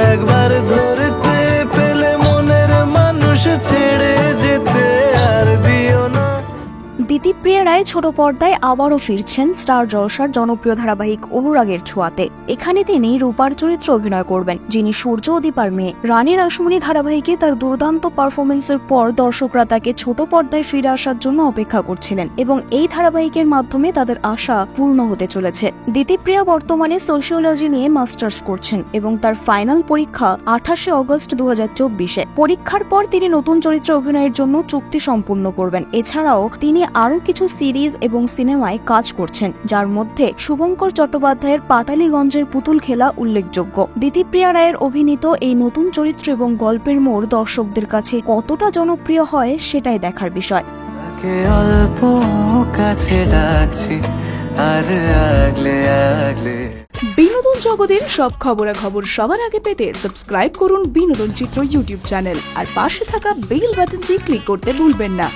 একবার ধরতে পেলে মনের মানুষ ছেড়ে যেতে আর দিও না। দিতিপ্রিয়া রায় ছোট পর্দায় আবারও ফিরছেন স্টার জলসার জনপ্রিয় ধারাবাহিক অনুরাগের ছোঁয়াতে। এখানে তিনি রূপার চরিত্রে অভিনয় করবেন, যিনি সূর্য ও দীপার মেয়ে। রানী রাসমণি ধারাবাহিকে তার দুর্দান্ত পারফরমেন্সের পর দর্শকরা তাকে ছোট পর্দায় ফিরে আসার জন্য অপেক্ষা করছিলেন এবং এই ধারাবাহিকের মাধ্যমে তাদের আশা পূর্ণ হতে চলেছে। দিতিপ্রিয়া বর্তমানে সোশিওলজি নিয়ে মাস্টার্স করছেন এবং তার ফাইনাল পরীক্ষা 28 অগস্ট 2024-এ। পরীক্ষার পর তিনি নতুন চরিত্রে অভিনয়ের জন্য চুক্তি সম্পূর্ণ করবেন। এছাড়াও তিনি আরো কিছু সিরিজ এবং সিনেমায় কাজ করছেন, যার মধ্যে শুভঙ্কর চট্টোপাধ্যায়ের পাটালিগঞ্জের পুতুল খেলা উল্লেখযোগ্য। দিতিপ্রিয়া রায়ের অভিনীত এই নতুন চরিত্র এবং গল্পের মোড় দর্শকদের কাছে কতটা জনপ্রিয় হয় সেটাই দেখার বিষয়। অল্প কাছে ডাকছি আর আগলে আগলে। বিনোদন জগতের সব খবরাখবর সবার আগে পেতে সাবস্ক্রাইব করুন বিনোদন চিত্র ইউটিউব চ্যানেল আর পাশে থাকা বেল বাটনটি ক্লিক করতে ভুলবেন না।